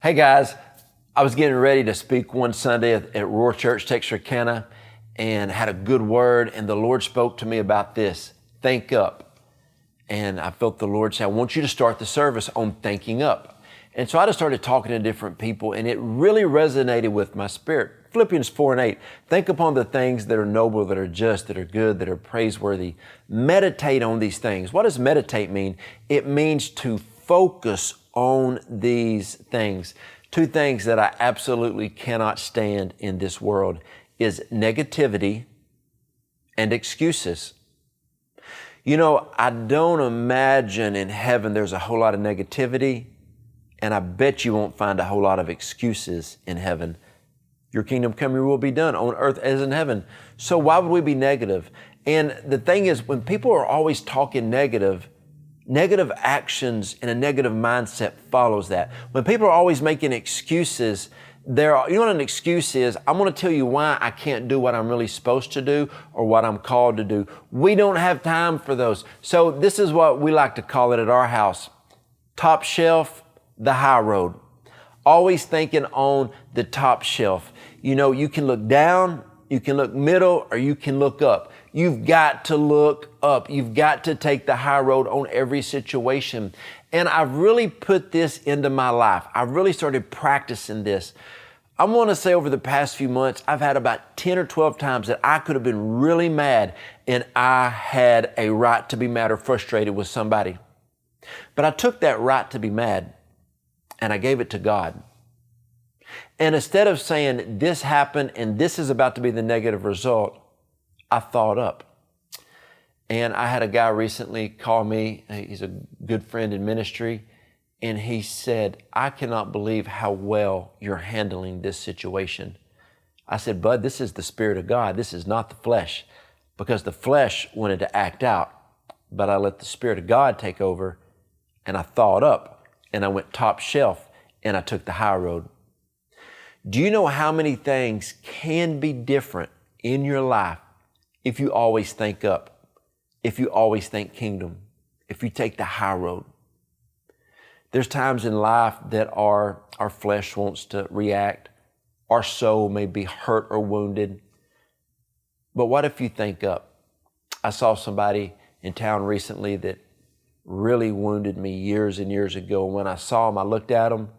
Hey guys, I was getting ready to speak one Sunday at Roar Church, Texarkana, and had a good word, and the Lord spoke to me about this, think up. And I felt the Lord say, I want you to start the service on thinking up. And so I just started talking to different people, and it really resonated with my spirit. Philippians 4:8, think upon the things that are noble, that are just, that are good, that are praiseworthy. Meditate on these things. What does meditate mean? It means to focus on these things. Two things that I absolutely cannot stand in this world is negativity and excuses. You know, I don't imagine in heaven there's a whole lot of negativity, and I bet you won't find a whole lot of excuses in heaven. Your kingdom come, your will be done on earth as in heaven. So why would we be negative? And the thing is, when people are always talking negative actions and a negative mindset follows that. When people are always making excuses, you know what an excuse is? I'm going to tell you why I can't do what I'm really supposed to do or what I'm called to do. We don't have time for those. So this is what we like to call it at our house. Top shelf, the high road. Always thinking on the top shelf. You know, you can look down, you can look middle, or you can look up. You've got to look up. You've got to take the high road on every situation. And I've really put this into my life. I've really started practicing this. I want to say over the past few months, I've had about 10 or 12 times that I could have been really mad, and I had a right to be mad or frustrated with somebody. But I took that right to be mad and I gave it to God. And instead of saying this happened and this is about to be the negative result, I thought up. And I had a guy recently call me. He's a good friend in ministry. And he said, I cannot believe how well you're handling this situation. I said, Bud, this is the Spirit of God. This is not the flesh. Because the flesh wanted to act out. But I let the Spirit of God take over. And I thought up. And I went top shelf. And I took the high road. Do you know how many things can be different in your life if you always think up, if you always think kingdom, if you take the high road? There's times in life that our flesh wants to react. Our soul may be hurt or wounded. But what if you think up? I saw somebody in town recently that really wounded me years and years ago. When I saw him, I looked at him,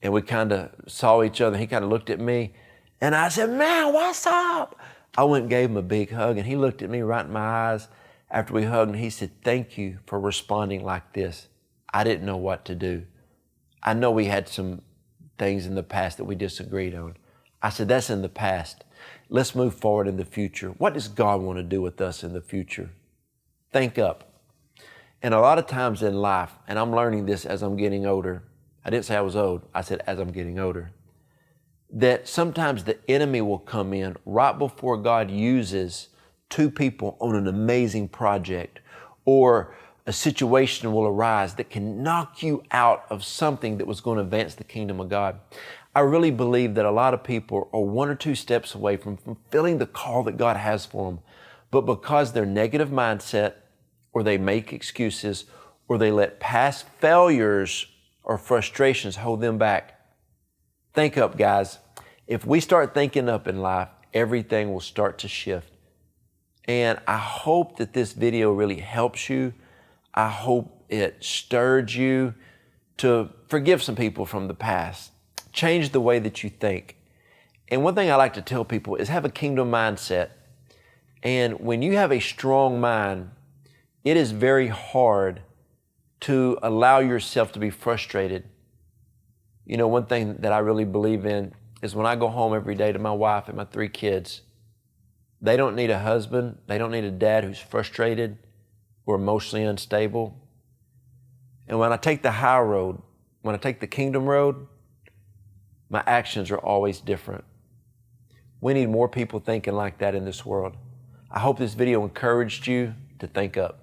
and we kind of saw each other. He kind of looked at me, and I said, man, what's up? I went and gave him a big hug, and he looked at me right in my eyes after we hugged, and he said, thank you for responding like this. I didn't know what to do. I know we had some things in the past that we disagreed on. I said, that's in the past. Let's move forward in the future. What does God want to do with us in the future? Think up. And a lot of times in life, and I'm learning this as I'm getting older, I didn't say I was old. I said as I'm getting older. That sometimes the enemy will come in right before God uses two people on an amazing project, or a situation will arise that can knock you out of something that was going to advance the kingdom of God. I really believe that a lot of people are one or two steps away from fulfilling the call that God has for them. But because their negative mindset, or they make excuses, or they let past failures or frustrations hold them back. Think up, guys. If we start thinking up in life, everything will start to shift. And I hope that this video really helps you. I hope it stirred you to forgive some people from the past. Change the way that you think. And one thing I like to tell people is have a kingdom mindset. And when you have a strong mind, it is very hard to allow yourself to be frustrated. You know, one thing that I really believe in is when I go home every day to my wife and my 3 kids, they don't need a husband, they don't need a dad who's frustrated or emotionally unstable. And when I take the high road, when I take the kingdom road, my actions are always different. We need more people thinking like that in this world. I hope this video encouraged you to think up.